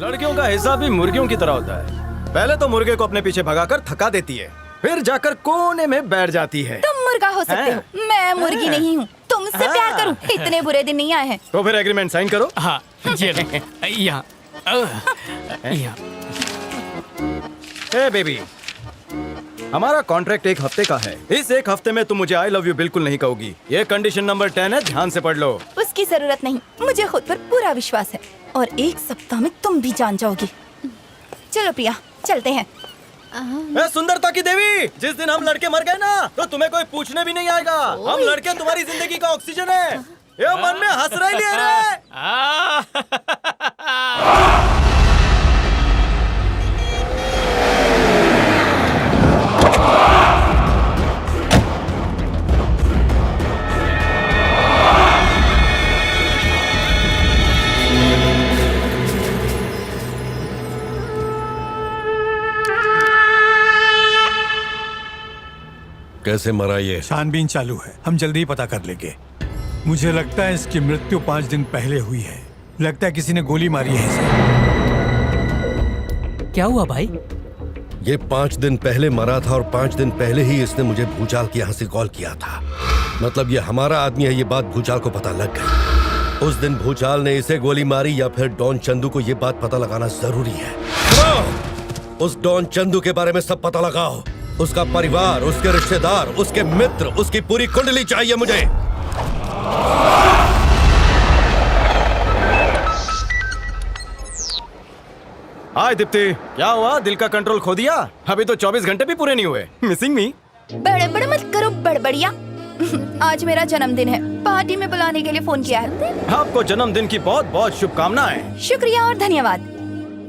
लड़कियों का हिसाब भी मुर्गियों की तरह होता है। पहले तो मुर्गे को अपने पीछे भगाकर थका देती है, फिर जाकर कोने में बैठ जाती है। तुम मुर्गा हो सकते हो, मैं मुर्गी नहीं हूँ। तुमसे प्यार करूँ, इतने बुरे दिन नहीं आए हैं। तो फिर एग्रीमेंट साइन करो। हाँ ये लो, यहाँ यहाँ। ए बेबी, हमारा कॉन्ट्रैक्ट 1 हफ्ते का है। इस 1 हफ्ते में तुम मुझे आई लव यू बिल्कुल नहीं कहोगी। ये कंडीशन नंबर 10 है, ध्यान से पढ़ लो। उसकी जरूरत नहीं, मुझे खुद पर पूरा विश्वास है और 1 सप्ताह में तुम भी जान जाओगी। चलो प्रिया, चलते हैं। ए सुंदरता की देवी, जिस दिन हम लड़के मर गए ना, तो तुम्हें कोई पूछने भी नहीं आएगा। हम लड़के तुम्हारी जिंदगी का ऑक्सीजन है। ये मन में हंस रही है रे। कैसे मरा ये? छानबीन चालू है, हम जल्दी ही पता कर लेंगे। मुझे लगता है इसकी मृत्यु 5 दिन पहले हुई है। लगता है किसी ने गोली मारी है इसे। क्या हुआ भाई? ये 5 दिन पहले मरा था और 5 दिन पहले ही इसने मुझे भूचाल के यहाँ से कॉल किया था। मतलब ये हमारा आदमी है, ये बात भूचाल को पता लग गई। उस दिन भूचाल ने इसे गोली मारी या फिर डॉन चंदू को ये बात पता लगाना जरूरी है। उस डॉन चंदू के बारे में सब पता लगाओ। उसका परिवार, उसके रिश्तेदार, उसके मित्र, उसकी पूरी कुंडली चाहिए मुझे। हाय दीप्ति, क्या हुआ? दिल का कंट्रोल खो दिया? अभी तो 24 घंटे भी पूरे नहीं हुए। मिसिंग मी? बड़बड़ मत करो बड़बड़िया। आज मेरा जन्मदिन है, पार्टी में बुलाने के लिए फोन किया है। आपको जन्मदिन की बहुत बहुत शुभकामनाएं। शुक्रिया और धन्यवाद।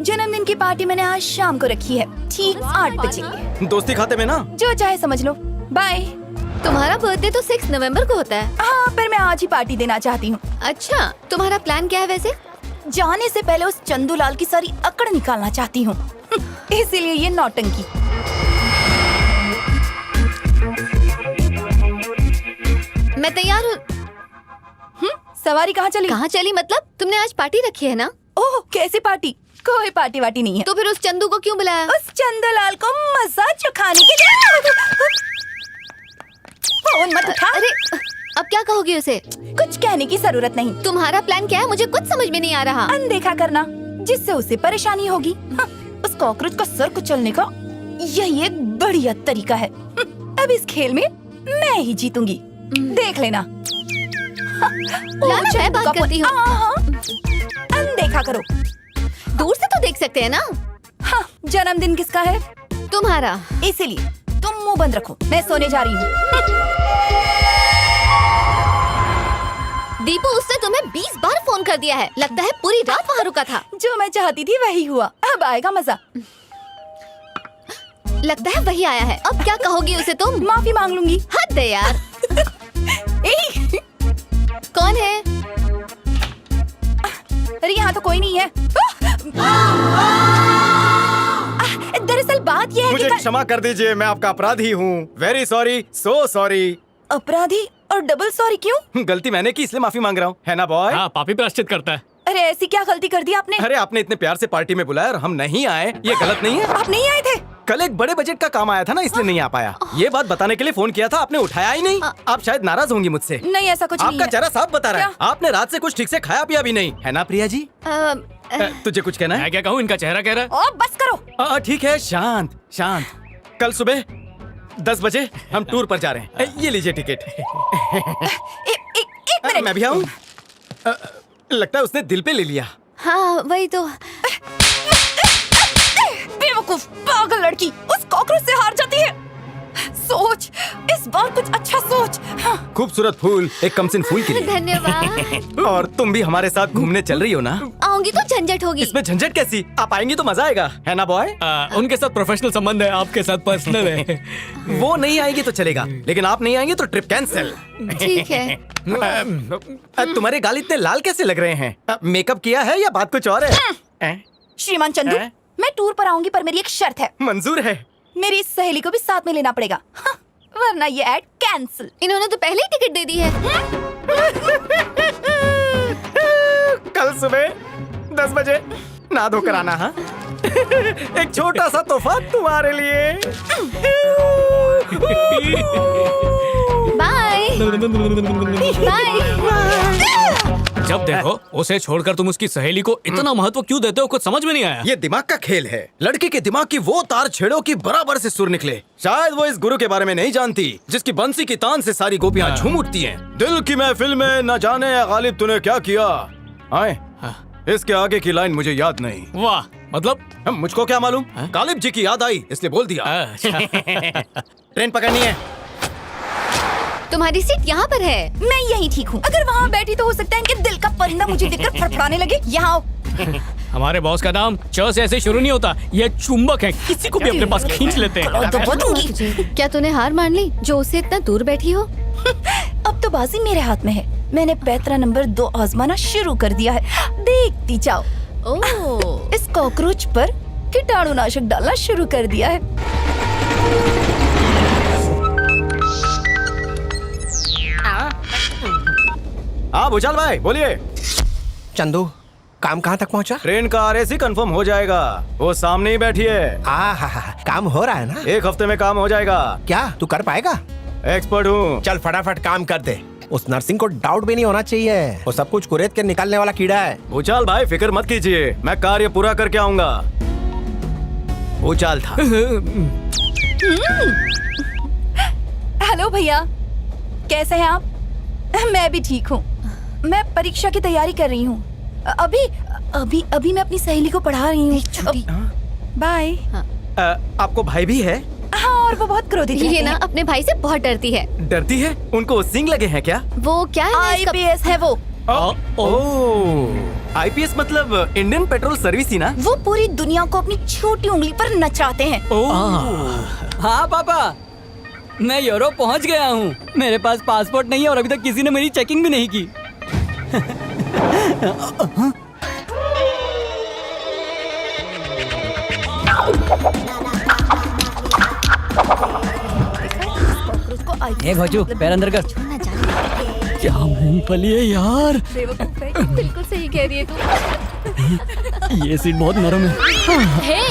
जन्मदिन की पार्टी मैंने आज शाम को रखी है, ठीक 8 बजे। दोस्ती खाते में ना? जो चाहे समझ लो। बाय। तुम्हारा बर्थडे तो 6 नवंबर को होता है। हाँ, पर मैं आज ही पार्टी देना चाहती हूँ। अच्छा, तुम्हारा प्लान क्या है वैसे? जाने से पहले उस चंदूलाल की सारी अकड़ निकालना चाहती हूँ। इसीलिए ये नौटंकी। मैं तैयार हूँ। सवारी कहाँ चली? कहाँ चली मतलब? तुमने आज पार्टी रखी है ना? ओह, कैसी पार्टी? कोई पार्टी वाटी नहीं है। तो फिर उस चंदू को क्यों बुलाया? उस चंदूलाल को मजा चखाने के लिए। फोन मत उठा। अरे अब क्या कहोगी उसे? कुछ कहने की जरूरत नहीं। तुम्हारा प्लान क्या है? मुझे कुछ समझ में नहीं आ रहा। अनदेखा करना, जिससे उसे परेशानी होगी। उस कॉकरोच का सर कुचलने का यही एक बढ़िया तरीका है। अब इस खेल में मैं ही जीतूंगी, देख लेना। लाना मैं बात करती हूँ। अनदेखा करो। दूर से तो देख सकते हैं ना। हाँ, जन्मदिन किसका है? तुम्हारा। इसीलिए तुम मुंह बंद रखो, मैं सोने जा रही हूँ। दीपू, उसने तुम्हें 20 बार फोन कर दिया है। लगता है पूरी रात वहाँ रुका था। जो मैं चाहती थी वही हुआ, अब आएगा मजा। लगता है वही आया है। अब क्या कहोगी उसे तुम? माफी मांग लूंगी। हद है यार। कौन है? अरे यहाँ तो कोई नहीं है। दरअसल बात यह है मुझे कि क्षमा कर दीजिए, मैं आपका अपराधी हूँ। Very sorry, so sorry. अपराधी और डबल सॉरी क्यों? गलती मैंने की, इसलिए माफी मांग रहा हूँ, है ना बॉय? हाँ, पापी प्रायश्चित करता है। अरे ऐसी क्या गलती कर दी आपने? अरे आपने इतने प्यार से पार्टी में बुलाया और हम नहीं आए, ये गलत नहीं है? आप नहीं आए थे? कल एक बड़े बजट का काम आया था ना, इसलिए नहीं आ पाया। ये बात बताने के लिए फोन किया था, आपने उठाया ही नहीं। आप शायद नाराज होंगी मुझसे। नहीं, ऐसा कुछ नहीं आपका है। चेहरा साफ बता रहा है, क्या? आपने रात से कुछ ठीक से खाया पिया भी नहीं, है ना प्रिया जी? तुझे कुछ कहना है? मैं क्या कहूँ, इनका चेहरा कह रहा है। ओ, बस करो। ठीक है, शांत शांत। कल सुबह 10 बजे हम टूर पर जा रहे हैं। ये लीजिए टिकट। एक मिनट। मैं भी आऊँ? लगता है उसने दिल पे ले लिया। हाँ वही तो। बेवकूफ पागल लड़की, उस कॉकरोच से हार जाती है। सोच, इस बार कुछ अच्छा सोच। हाँ। खूबसूरत फूल एक कमसिन फूल के लिए। धन्यवाद। और तुम भी हमारे साथ घूमने चल रही हो ना? आऊंगी तो झंझट होगी। इसमें झंझट कैसी? आप आएंगी तो मजा आएगा, है ना बॉय? उनके साथ प्रोफेशनल संबंध है, आपके साथ पर्सनल है। वो नहीं आएगी तो चलेगा, लेकिन आप नहीं आएंगे तो ट्रिप कैंसिल। ठीक है। तुम्हारे गाल इतने लाल कैसे लग रहे हैं? मेकअप किया है या बात कुछ और है? श्रीमान चंदू, मैं टूर पर आऊंगी, पर मेरी एक शर्त है। मंजूर है। मेरी इस सहेली को भी साथ में लेना पड़ेगा, हाँ, वरना ये ऐड कैंसिल। इन्होंने तो पहले ही टिकट दे दी है। कल सुबह 10 बजे ना धोकर आना। हाँ एक छोटा सा तोहफा तुम्हारे लिए। Bye bye. जब देखो उसे छोड़कर तुम उसकी सहेली को इतना महत्व क्यों देते हो, कुछ समझ में नहीं आया। ये दिमाग का खेल है। लड़की के दिमाग की वो तार छेड़ो कि बराबर से सुर निकले। शायद वो इस गुरु के बारे में नहीं जानती जिसकी बंसी की तान से सारी गोपियां झूम उठती हैं। दिल की महफिल में न जाने गालिब तूने क्या किया। आए इसके आगे की लाइन मुझे याद नहीं। वाह, मतलब मुझको क्या मालूम, गालिब जी की याद आई इसलिए बोल दिया। अच्छा। ट्रेन पकड़नी है। तुम्हारी सीट यहाँ पर है। मैं यही ठीक हूँ। अगर वहाँ बैठी तो हो सकता है इनके दिल का परिंदा मुझे देखकर फड़फड़ाने लगे। यहाँ आओ। हमारे बॉस का नाम च से ऐसे शुरू नहीं होता। ये चुंबक है, किसी को भी अपने पास खींच लेते हैं। दबा दूंगी। क्या तूने हार मान ली जो उससे इतना दूर बैठी हो? अब तो बाजी मेरे हाथ में है। मैंने पैतरा नंबर 2 आजमाना शुरू कर दिया है। देखती जाओ। ओह, इस कॉकरोच पर कीटाणुनाशक डालना शुरू कर दिया है। हाँ भूचाल भाई बोलिए। चंदू, काम कहाँ तक पहुँचा? ट्रेन का RAC कंफर्म हो जाएगा। वो सामने ही बैठी है। हा, काम हो रहा है ना? 1 हफ्ते में काम हो जाएगा। क्या तू कर पाएगा? एक्सपर्ट हूँ। चल फटाफट काम कर दे। उस नर्सिंग को डाउट भी नहीं होना चाहिए। वो सब कुछ कुरेद के निकालने वाला कीड़ा है। भूचाल भाई फिक्र मत कीजिए, मैं कार्य पूरा करके आऊंगा। भूचाल था। हेलो भैया, कैसे हैं आप? मैं भी ठीक हूँ। मैं परीक्षा की तैयारी कर रही हूँ। अभी अभी अभी मैं अपनी सहेली को पढ़ा रही हूँ। बाय। आपको भाई भी है? हाँ, और वो बहुत क्रोधित ये रहते ना हैं। अपने भाई से बहुत डरती है। डरती है? उनको सिंग लगे हैं क्या? वो क्या है ना इसका- IPS है वो। ओह, IPS मतलब इंडियन पेट्रोल सर्विस ही ना? वो पूरी दुनिया को अपनी छोटी उंगली पर नचाते हैं। हाँ पापा, मैं यूरोप पहुंच गया हूँ। मेरे पास पासपोर्ट नहीं है और अभी तक किसी ने मेरी चेकिंग भी नहीं की। ये घोचू, पैर अंदर कर। छोड़ना चाहिए। क्या मूंगफली है यार। बेवकूफ है। बिल्कुल सही कह रही है तू। ये सीट बहुत नरम है। हे,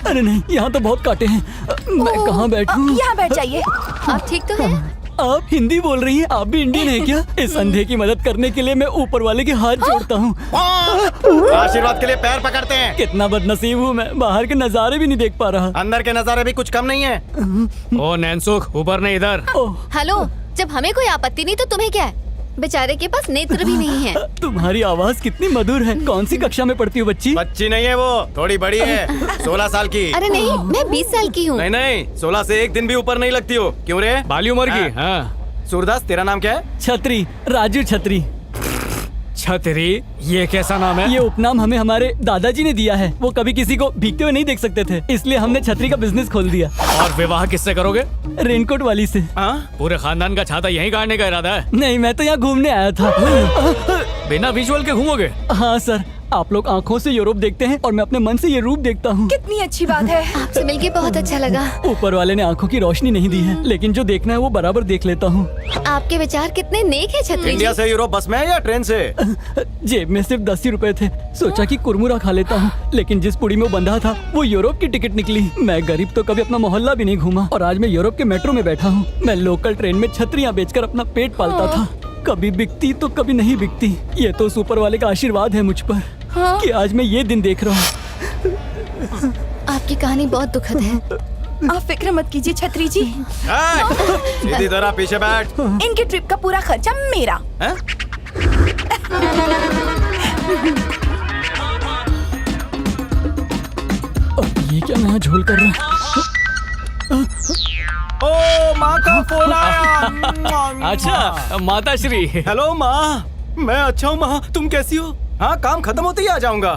अरे नहीं, यहाँ तो बहुत कांटे हैं। मैं कहाँ बैठूं? यहाँ बैठ जाइए। आप ठीक तो है? आप हिंदी बोल रही हैं? आप भी इंडियन है क्या? इस अंधे की मदद करने के लिए मैं ऊपर वाले के हाथ जोड़ता हूँ। आशीर्वाद के लिए पैर पकड़ते हैं। कितना बदनसीब हूँ मैं, बाहर के नजारे भी नहीं देख पा रहा। अंदर के नजारे भी कुछ कम नहीं है। ओ नैनसुख, ऊपर नहीं इधर। हेलो, जब हमें कोई आपत्ति नहीं तो तुम्हें क्या है? बेचारे के पास नेत्र भी नहीं है। तुम्हारी आवाज कितनी मधुर है। कौन सी कक्षा में पढ़ती हो बच्ची? बच्ची नहीं है वो, थोड़ी बड़ी है। 16 साल की। अरे नहीं, मैं 20 साल की हूँ। नहीं नहीं, 16 से एक दिन भी ऊपर नहीं लगती हो। क्यों रे? बाली उम्र की। हाँ। सूरदास, तेरा नाम क्या है? छतरी, राजू छतरी। छतरी, ये कैसा नाम है? ये उपनाम हमें हमारे दादाजी ने दिया है। वो कभी किसी को भीगते हुए नहीं देख सकते थे, इसलिए हमने छतरी का बिजनेस खोल दिया। और विवाह किससे करोगे? रेनकोट वाली से। पूरे खानदान का छाता यहीं गाड़ने का इरादा है? नहीं, मैं तो यहाँ घूमने आया था। बिना विजुअल के घूमोगे? हाँ सर, आप लोग आँखों से यूरोप देखते हैं और मैं अपने मन से ये रूप देखता हूँ। कितनी अच्छी बात है। आपसे मिलके बहुत अच्छा लगा। ऊपर वाले ने आँखों की रोशनी नहीं दी है, लेकिन जो देखना है वो बराबर देख लेता हूँ। आपके विचार कितने नेक है छतरी इंडिया जी। से यूरोप बस में है या ट्रेन से? जेब में सिर्फ 10 ही रुपए थे। सोचा कि कुरमुरा खा लेता हूँ, लेकिन जिस पुड़ी में वो बंधा था वो यूरोप की टिकट निकली। मैं गरीब तो कभी अपना मोहल्ला भी नहीं घूमा और आज मैं यूरोप के मेट्रो में बैठा हूँ। मैं लोकल ट्रेन में छतरियाँ बेचकर अपना पेट पालता था। कभी बिकती तो कभी नहीं बिकती। ये तो ऊपर वाले का आशीर्वाद है मुझ पर कि आज मैं ये दिन देख रहा हूँ। आपकी कहानी बहुत दुखद है। आप फिक्र मत कीजिए छतरी जी। सीधी तरह पीछे बैठ। इनकी ट्रिप का पूरा खर्चा मेरा। हैं? ये क्या नया झोल कर रहा है? ओ माँ का फोन आया। अच्छा, माता श्री। हेलो माँ, मैं अच्छा हूँ माँ, तुम कैसी हो? हाँ, काम खत्म होते ही आ जाऊंगा।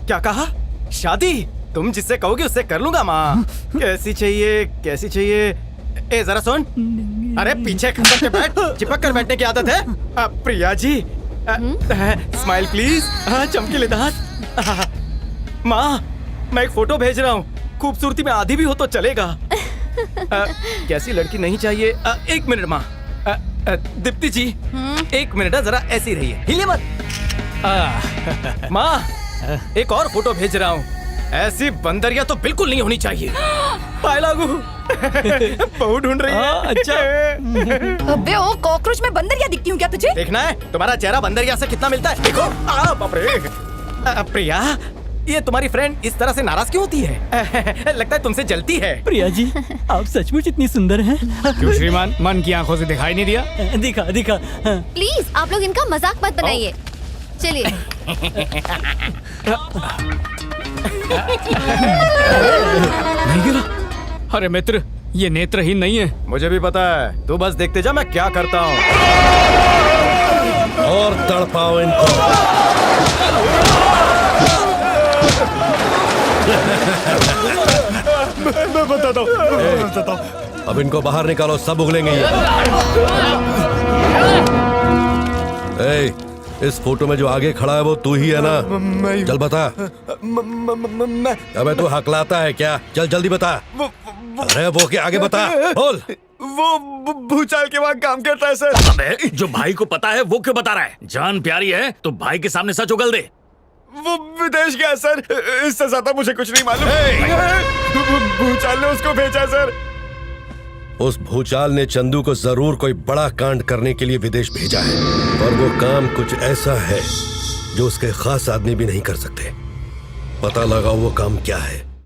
क्या कहा? शादी? तुम जिससे कहोगे उससे कर लूंगा माँ। कैसी चाहिए, कैसी चाहिए? ए जरा सुन। अरे पीछे खसक के बैठ, चिपक कर बैठने की आदत है। Priya ji, smile please. चमकीले दांत। माँ, मैं एक फोटो भेज रहा हूँ, खूबसूरती में आधी भी हो तो चलेगा। कैसी लड़की नहीं चाहिए? 1 मिनट माँ। दीप्ति जी, 1 मिनट, जरा ऐसी रहिए, हिले मत। माँ, एक और फोटो भेज रहा हूँ। ऐसी बंदरिया तो बिल्कुल नहीं होनी चाहिए। पाए लागू बहू ढूंढ रही है। अच्छा। अबे ओ कॉकरोच में बंदरिया दिखती हूँ क्या तुझे? देखना है तुम्हारा चेहरा बंदरिया से कितना मिलता है। देखो बाप रे। प्रिया, ये तुम्हारी फ्रेंड इस तरह से नाराज क्यों होती है? लगता है तुमसे जलती है। प्रिया जी, आप सचमुच इतनी सुंदर हैं। क्यों श्रीमान, मन की आंखों से दिखाई नहीं दिया? दिखा दिखा। प्लीज आप लोग इनका मजाक मत बनाइए। चलिए। नहीं गिरा। अरे मित्र, ये नेत्रहीन नहीं है। मुझे भी पता है, तू बस देखते जा मैं क्या करता हूँ। और तड़पाओ इनको। मैं बताता हूँ। अब इनको बाहर निकालो, सब उगलेंगे ये। ए, इस फोटो में जो आगे खड़ा है वो तू ही है ना? चल बता। अबे तू हकलाता है क्या? चल जल्दी बता। अरे वो के आगे बता, बोल। वो भूचाल के वहाँ काम करता है सर। अबे जो भाई को पता है वो क्यों बता रहा है? जान प्यारी है तो भाई के सामने सच उगल दे। वो विदेश गया सर, इससे ज्यादा मुझे कुछ नहीं मालूम। भूचाल ने उसको भेजा सर। उस भूचाल ने चंदू को जरूर कोई बड़ा कांड करने के लिए विदेश भेजा है, और वो काम कुछ ऐसा है जो उसके खास आदमी भी नहीं कर सकते। पता लगाओ वो काम क्या है।